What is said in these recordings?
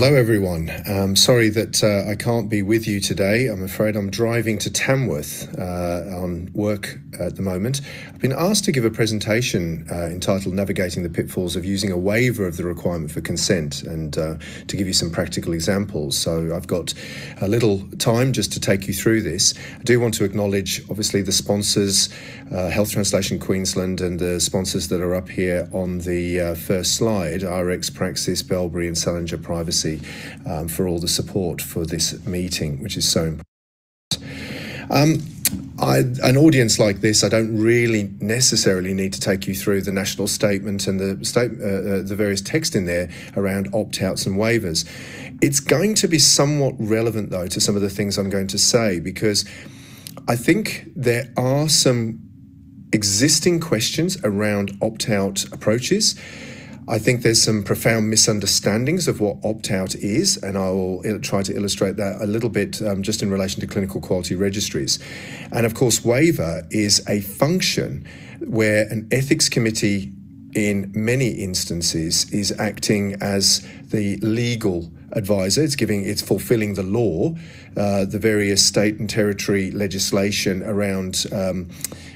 Hello everyone. Sorry that I can't be with you today. I'm afraid I'm driving to Tamworth on work at the moment. I've been asked to give a presentation entitled Navigating the Pitfalls of Using a Waiver of the Requirement for Consent, and to give you some practical examples. So I've got a little time just to take you through this. I do want to acknowledge obviously the sponsors, Health Translation Queensland, and the sponsors that are up here on the first slide, RX, Praxis, Bellbury and Salinger Privacy, for all the support for this meeting, which is so important. An audience like this, I don't really necessarily need to take you through the national statement and the various text in there around opt-outs and waivers. It's going to be somewhat relevant, though, to some of the things I'm going to say, because I think there are some existing questions around opt-out approaches. I think there's some profound misunderstandings of what opt-out is, and I will try to illustrate that a little bit just in relation to clinical quality registries. And of course, waiver is a function where an ethics committee in many instances is acting as the legal advisor. It's fulfilling the law, the various state and territory legislation around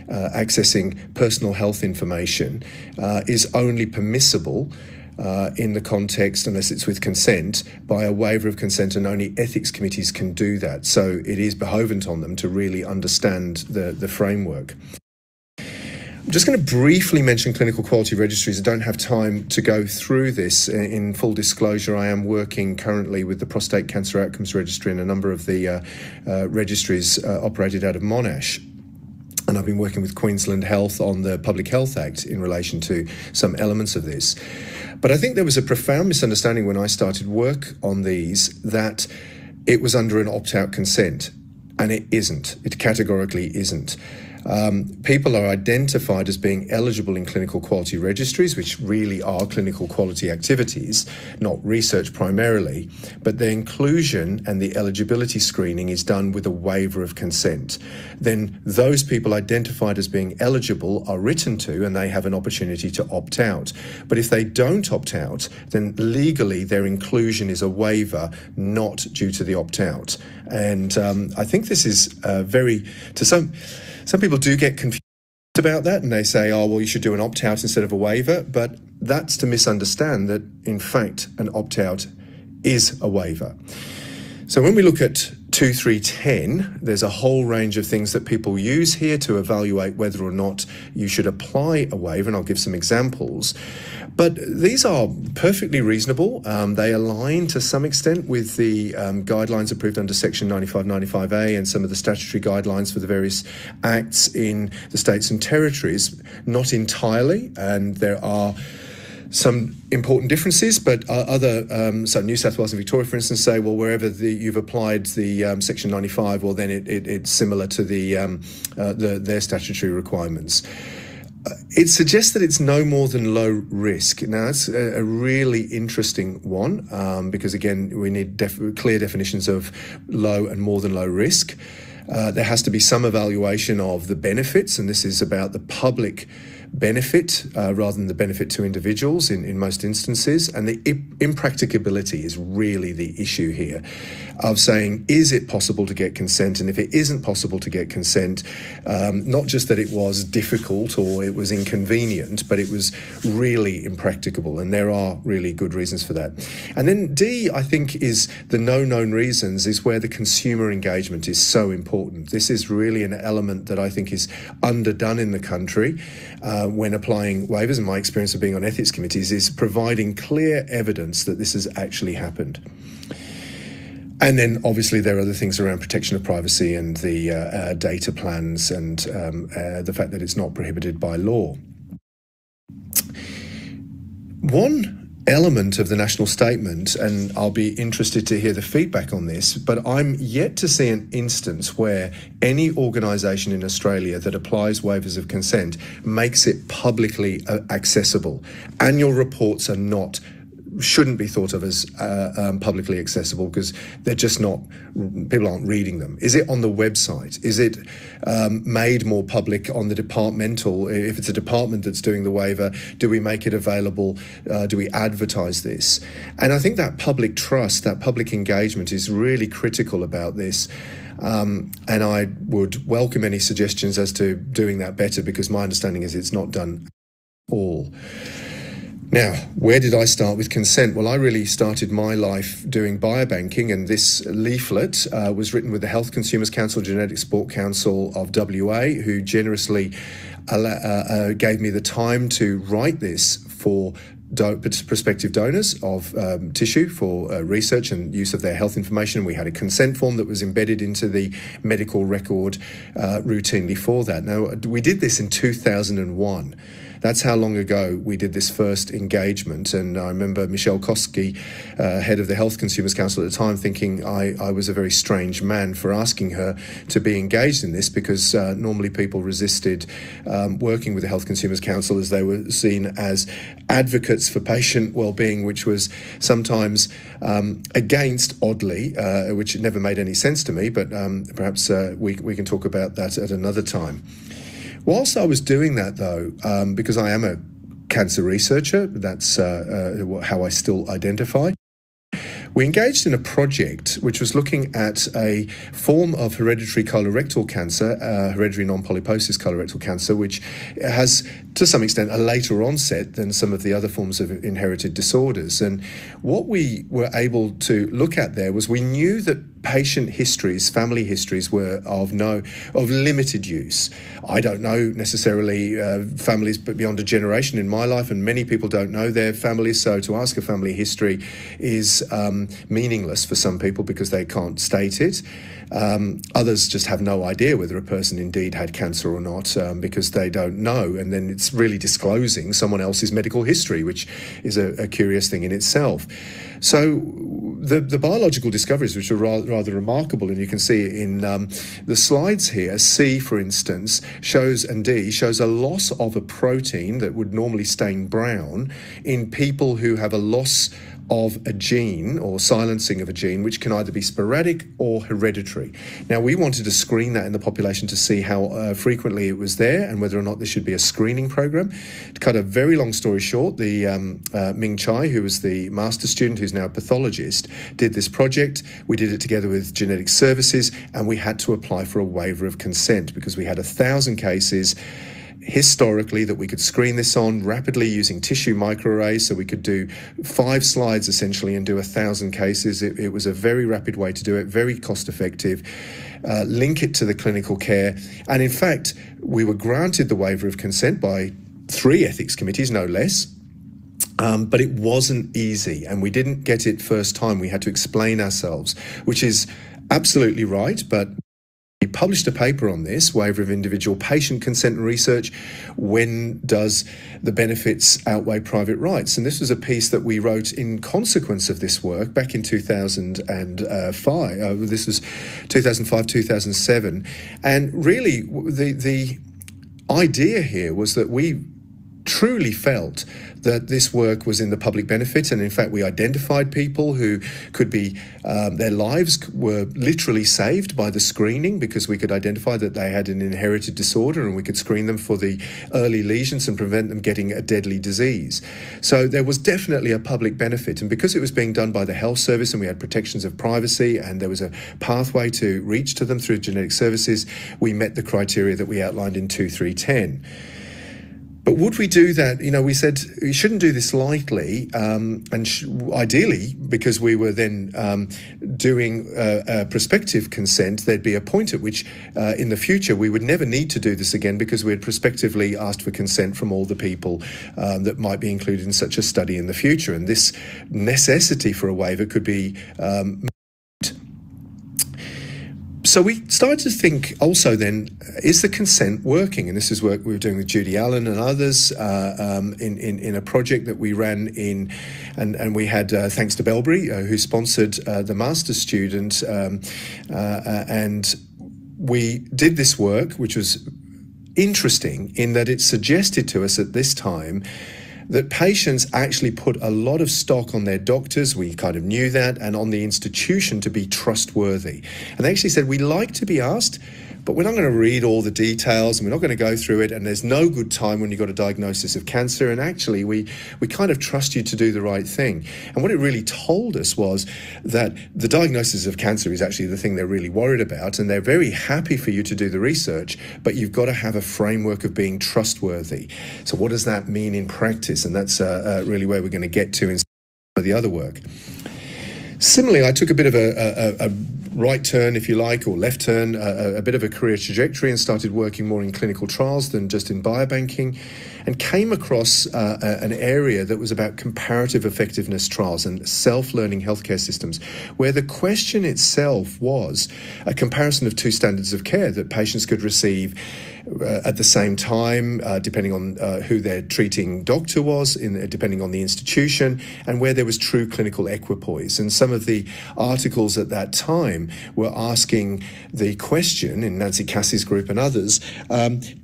accessing personal health information is only permissible in the context, unless it's with consent, by a waiver of consent, and only ethics committees can do that. So it is behovent on them to really understand the framework. I'm just going to briefly mention clinical quality registries. I don't have time to go through this. In full disclosure, I am working currently with the Prostate Cancer Outcomes Registry and a number of the registries operated out of Monash. And I've been working with Queensland Health on the Public Health Act in relation to some elements of this. But I think there was a profound misunderstanding when I started work on these that it was under an opt-out consent, and it isn't. It categorically isn't. People are identified as being eligible in clinical quality registries, which really are clinical quality activities, not research primarily, but their inclusion and the eligibility screening is done with a waiver of consent. Then those people identified as being eligible are written to, and they have an opportunity to opt out. But if they don't opt out, then legally their inclusion is a waiver, not due to the opt-out. And I think this is some people do get confused about that, and they say, oh, well, you should do an opt-out instead of a waiver, but that's to misunderstand that, in fact, an opt-out is a waiver. So when we look at 2310, there's a whole range of things that people use here to evaluate whether or not you should apply a waiver, and I'll give some examples. But these are perfectly reasonable. They align to some extent with the guidelines approved under Section 9595A and some of the statutory guidelines for the various acts in the states and territories. Not entirely, and there are some important differences, but so New South Wales and Victoria, for instance, say, well, wherever you've applied the Section 95, well, then it's similar to their statutory requirements. It suggests that it's no more than low risk. Now, that's a really interesting one because, again, we need clear definitions of low and more than low risk. There has to be some evaluation of the benefits, and this is about the public benefit rather than the benefit to individuals in most instances. And the impracticability is really the issue here of saying, is it possible to get consent? And if it isn't possible to get consent, not just that it was difficult or it was inconvenient, but it was really impracticable. And there are really good reasons for that. And then D, I think, is the no known reasons, is where the consumer engagement is so important. This is really an element that I think is underdone in the country when applying waivers, and my experience of being on ethics committees is providing clear evidence that this has actually happened. And then obviously there are other things around protection of privacy and the data plans and the fact that it's not prohibited by law. One element of the national statement, and I'll be interested to hear the feedback on this, but I'm yet to see an instance where any organisation in Australia that applies waivers of consent makes it publicly accessible. Annual reports are not shouldn't be thought of as publicly accessible because they're just not, people aren't reading them? Is it on the website? Is it made more public on the departmental? If it's a department that's doing the waiver, do we make it available? Do we advertise this? And I think that public trust, that public engagement is really critical about this. And I would welcome any suggestions as to doing that better, because my understanding is it's not done at all. Now, where did I start with consent? Well, I really started my life doing biobanking, and this leaflet was written with the Health Consumers Council, Genetic Sport Council of WA, who generously gave me the time to write this for prospective donors of tissue for research and use of their health information. We had a consent form that was embedded into the medical record routinely for that. Now, we did this in 2001. That's how long ago we did this first engagement. And I remember Michelle Koski, head of the Health Consumers Council at the time, thinking I was a very strange man for asking her to be engaged in this, because normally people resisted working with the Health Consumers Council as they were seen as advocates for patient well-being, which was sometimes against, oddly, which never made any sense to me, but perhaps we can talk about that at another time. Whilst I was doing that, though, because I am a cancer researcher, that's how I still identify, we engaged in a project which was looking at a form of hereditary colorectal cancer, hereditary non-polyposis colorectal cancer, which has, to some extent, a later onset than some of the other forms of inherited disorders. And what we were able to look at there was, we knew that patient histories, family histories, were of limited use. I don't know necessarily families but beyond a generation in my life, and many people don't know their families, so to ask a family history is meaningless for some people because they can't state it. Others just have no idea whether a person indeed had cancer or not because they don't know, and then it's really disclosing someone else's medical history, which is a curious thing in itself. So the biological discoveries, which are rather remarkable, and you can see in the slides here, C, for instance, and D shows a loss of a protein that would normally stain brown in people who have a loss of a gene or silencing of a gene, which can either be sporadic or hereditary. Now, we wanted to screen that in the population to see how frequently it was there and whether or not there should be a screening program. To cut a very long story short, the Ming Chai, who was the master's student, who's now a pathologist, did this project. We did it together with Genetic Services, and we had to apply for a waiver of consent because we had 1,000 cases historically that we could screen this on rapidly using tissue microarrays, so we could do 5 slides essentially and do 1,000 cases. It was a very rapid way to do it, very cost effective, link it to the clinical care, and in fact we were granted the waiver of consent by 3 ethics committees, no less. But it wasn't easy, and we didn't get it first time. We had to explain ourselves, which is absolutely right, but we published a paper on this, waiver of individual patient consent and research. When does the benefits outweigh private rights? And this was a piece that we wrote in consequence of this work back in 2005. This was 2005, 2007. And really, the idea here was that we truly felt that this work was in the public benefit, and in fact we identified people who could be, their lives were literally saved by the screening because we could identify that they had an inherited disorder, and we could screen them for the early lesions and prevent them getting a deadly disease. So there was definitely a public benefit, and because it was being done by the health service and we had protections of privacy and there was a pathway to reach to them through Genetic Services, we met the criteria that we outlined in 2310. But would we do that? You know, we said we shouldn't do this lightly, and ideally, because we were then doing prospective consent, there'd be a point at which in the future we would never need to do this again because we had prospectively asked for consent from all the people that might be included in such a study in the future. And this necessity for a waiver could be So we started to think also then, is the consent working? And this is work we were doing with Judy Allen and others in a project that we ran in, and we had, thanks to Belbury, who sponsored the master's student, and we did this work, which was interesting in that it suggested to us at this time that patients actually put a lot of stock on their doctors, we kind of knew that, and on the institution to be trustworthy. And they actually said, we like to be asked, but we're not going to read all the details and we're not going to go through it, and there's no good time when you've got a diagnosis of cancer, and actually we kind of trust you to do the right thing. And what it really told us was that the diagnosis of cancer is actually the thing they're really worried about, and they're very happy for you to do the research, but you've got to have a framework of being trustworthy. So what does that mean in practice? And that's really where we're going to get to in some of the other work. Similarly, I took a bit of a right turn, if you like, or left turn, a bit of a career trajectory, and started working more in clinical trials than just in biobanking, and came across an area that was about comparative effectiveness trials and self-learning healthcare systems, where the question itself was a comparison of two standards of care that patients could receive at the same time, depending on who their treating doctor was, depending on the institution, and where there was true clinical equipoise. And some of the articles at that time were asking the question, in Nancy Cassie's group and others,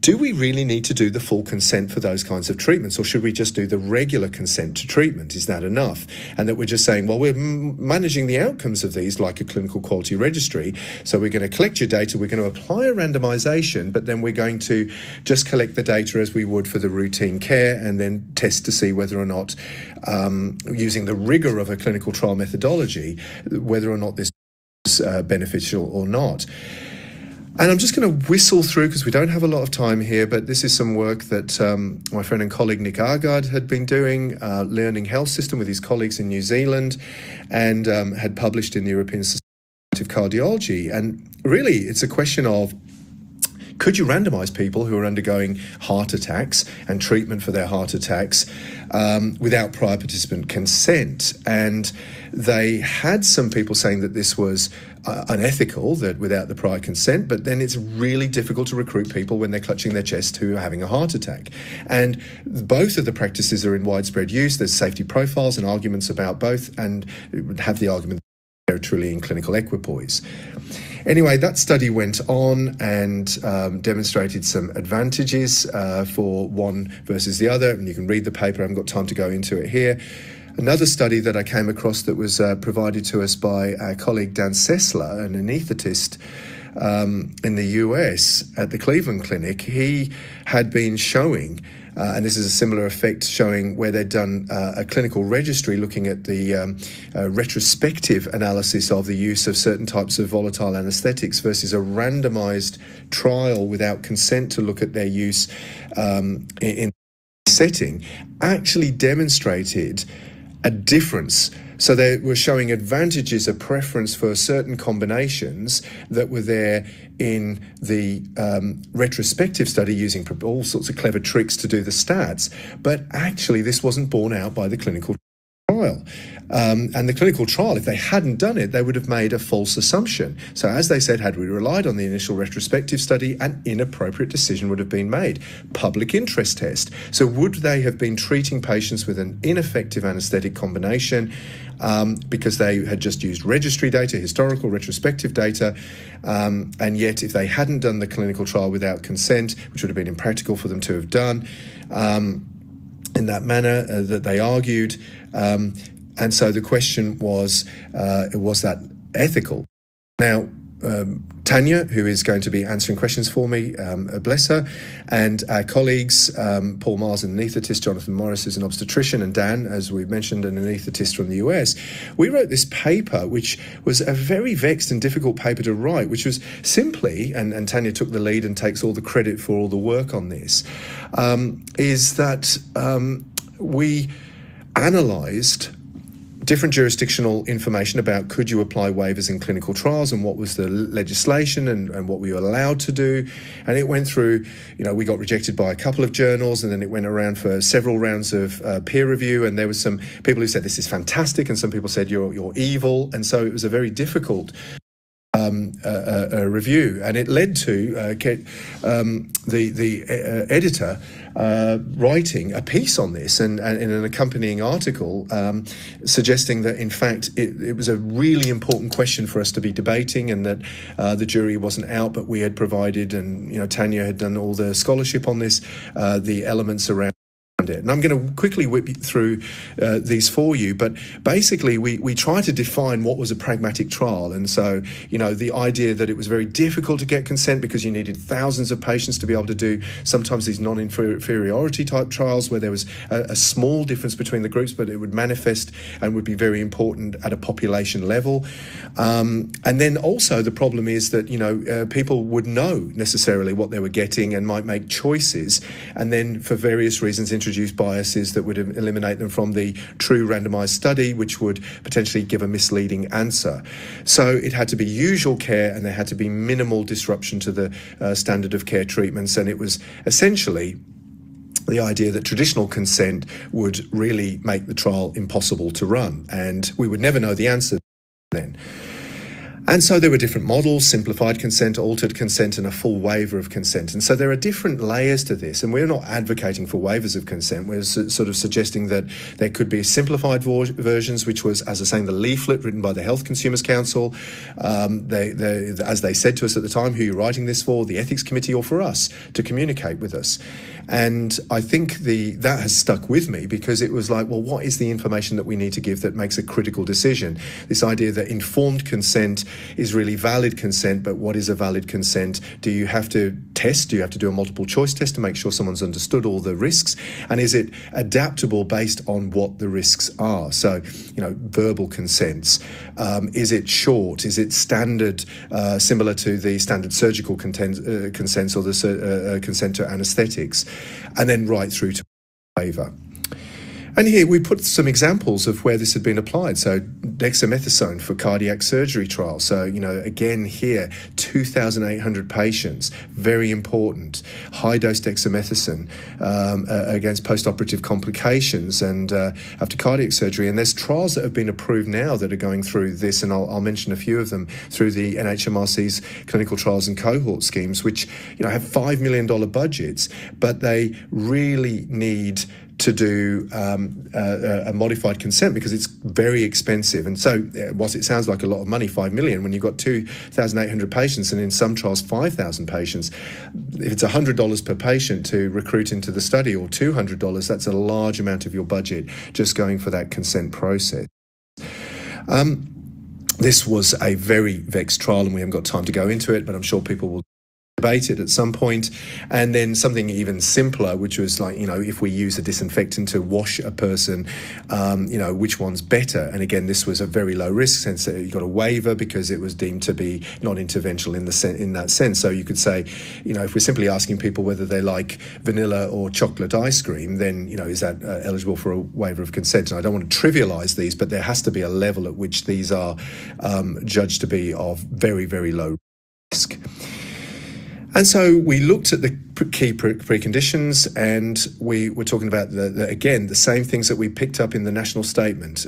do we really need to do the full consent for those kinds of treatments, or should we just do the regular consent to treatment? Is that enough? And that we're just saying, well, we're managing the outcomes of these like a clinical quality registry, so we're going to collect your data, we're going to apply a randomisation, but then we're going to just collect the data as we would for the routine care, and then test to see whether or not, using the rigour of a clinical trial methodology, whether or not this is beneficial or not. And I'm just going to whistle through because we don't have a lot of time here, but this is some work that my friend and colleague Nick had been doing, learning health system with his colleagues in New Zealand, and had published in the European Society of Cardiology. And really, it's a question of, could you randomise people who are undergoing heart attacks and treatment for their heart attacks without prior participant consent? And they had some people saying that this was unethical, that without the prior consent, but then it's really difficult to recruit people when they're clutching their chest who are having a heart attack. And both of the practices are in widespread use. There's safety profiles and arguments about both, and have the argument that they're truly in clinical equipoise. Anyway, that study went on and demonstrated some advantages for one versus the other, and you can read the paper. I haven't got time to go into it here. Another study that I came across that was provided to us by our colleague Dan Sessler, an anaesthetist in the US at the Cleveland Clinic. He had been showing, and this is a similar effect, showing where they'd done a clinical registry looking at the retrospective analysis of the use of certain types of volatile anesthetics versus a randomized trial without consent to look at their use in setting, actually demonstrated a difference. So they were showing advantages, a preference for certain combinations that were there in the retrospective study, using all sorts of clever tricks to do the stats, but actually this wasn't borne out by the clinical trial. And the clinical trial, if they hadn't done it, they would have made a false assumption. So as they said, had we relied on the initial retrospective study, an inappropriate decision would have been made. Public interest test. So would they have been treating patients with an ineffective anesthetic combination because they had just used registry data, historical retrospective data, and yet if they hadn't done the clinical trial without consent, which would have been impractical for them to have done, in that manner that they argued. And so the question was that ethical? Now, Tanya, who is going to be answering questions for me, bless her, and our colleagues, Paul Mars, an anaesthetist, Jonathan Morris is an obstetrician, and Dan, as we mentioned, an anaesthetist from the US, we wrote this paper, which was a very vexed and difficult paper to write, which was simply, and Tanya took the lead and takes all the credit for all the work on this, is that we analysed different jurisdictional information about could you apply waivers in clinical trials and what was the legislation and what we were allowed to do. And it went through, we got rejected by a couple of journals, and then it went around for several rounds of peer review, and there was some people who said this is fantastic and some people said you're evil, and so it was a very difficult review, and it led to the editor writing a piece on this and in an accompanying article suggesting that in fact it was a really important question for us to be debating, and that the jury wasn't out, but we had provided, and Tanya had done all the scholarship on this, the elements around around it. And I'm going to quickly whip through these for you, but basically we try to define what was a pragmatic trial. And so, the idea that it was very difficult to get consent because you needed thousands of patients to be able to do sometimes these non-inferiority type trials where there was a small difference between the groups, but it would manifest and would be very important at a population level. And then also the problem is that, people would know necessarily what they were getting and might make choices, and then for various reasons introduce biases that would eliminate them from the true randomized study, which would potentially give a misleading answer. So it had to be usual care, and there had to be minimal disruption to the standard of care treatments, and it was essentially the idea that traditional consent would really make the trial impossible to run, and we would never know the answer then. And so there were different models: simplified consent, altered consent, and a full waiver of consent. And so there are different layers to this, and we're not advocating for waivers of consent. We're sort of suggesting that there could be simplified versions, which was, as I was saying, the leaflet written by the Health Consumers Council. As they said to us at the time, who you're writing this for, the Ethics Committee or for us to communicate with us. And I think that has stuck with me, because it was like, well, what is the information that we need to give that makes a critical decision? This idea that informed consent is really valid consent, but what is a valid consent? Do you have to test? Do you have to do a multiple choice test to make sure someone's understood all the risks? And is it adaptable based on what the risks are? So, verbal consents. Is it short? Is it standard, similar to the standard surgical consents or the consent to anaesthetics? And then right through to waiver. And here we put some examples of where this had been applied. So dexamethasone for cardiac surgery trials. So, again here, 2,800 patients, very important. High-dose dexamethasone against post-operative complications and after cardiac surgery. And there's trials that have been approved now that are going through this, and I'll mention a few of them, through the NHMRC's clinical trials and cohort schemes, which, have $5 million budgets, but they really need to do a modified consent because it's very expensive. And so whilst it sounds like a lot of money, 5 million, when you've got 2,800 patients and in some trials 5,000 patients, if it's $100 per patient to recruit into the study, or $200, that's a large amount of your budget just going for that consent process. This was a very vexed trial, and we haven't got time to go into it, but I'm sure people will debate it at some point. And then something even simpler, which was like, if we use a disinfectant to wash a person, which one's better? And again, this was a very low risk sense that you got a waiver because it was deemed to be non-interventional in that sense. So you could say, if we're simply asking people whether they like vanilla or chocolate ice cream, then, is that eligible for a waiver of consent? And I don't want to trivialize these, but there has to be a level at which these are judged to be of very, very low risk. And so we looked at the key preconditions, and we were talking about, again, the same things that we picked up in the national statement.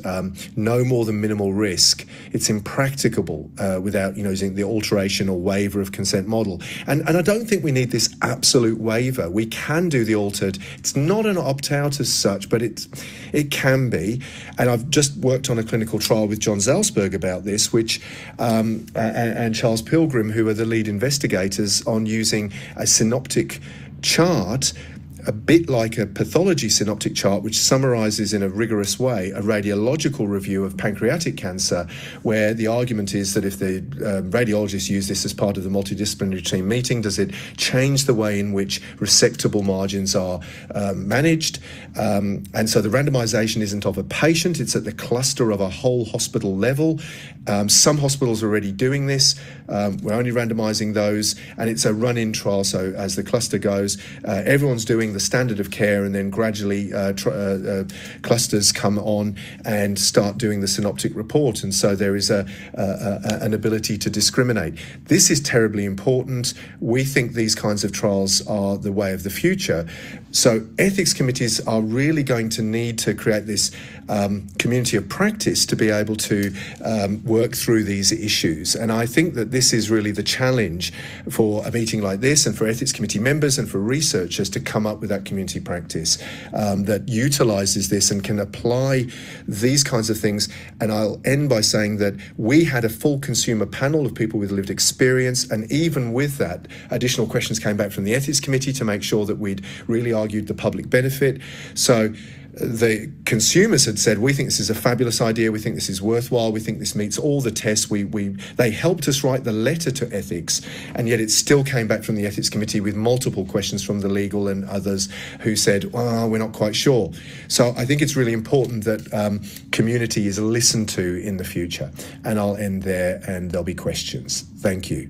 No more than minimal risk. It's impracticable without using the alteration or waiver of consent model. And I don't think we need this absolute waiver. We can do the altered. It's not an opt-out as such, but it can be. And I've just worked on a clinical trial with John Zalsberg about this, which and Charles Pilgrim, who are the lead investigators, on using a synoptic chart, a bit like a pathology synoptic chart, which summarizes in a rigorous way a radiological review of pancreatic cancer, where the argument is that if the radiologists use this as part of the multidisciplinary team meeting, does it change the way in which resectable margins are managed? And so the randomization isn't of a patient, it's at the cluster of a whole hospital level. Some hospitals are already doing this. We're only randomizing those, and it's a run-in trial. So as the cluster goes, everyone's doing the standard of care, and then gradually clusters come on and start doing the synoptic report. And so there is an ability to discriminate. This is terribly important. We think these kinds of trials are the way of the future. So ethics committees are really going to need to create this community of practice to be able to work through these issues. And I think that this is really the challenge for a meeting like this, and for ethics committee members and for researchers to come up with that community practice that utilises this and can apply these kinds of things. And I'll end by saying that we had a full consumer panel of people with lived experience, and even with that, additional questions came back from the ethics committee to make sure that we'd really argued the public benefit. So the consumers had said, we think this is a fabulous idea, we think this is worthwhile, we think this meets all the tests. They helped us write the letter to ethics, and yet it still came back from the ethics committee with multiple questions from the legal and others who said, well, we're not quite sure. So I think it's really important that community is listened to in the future. And I'll end there, and there'll be questions. Thank you.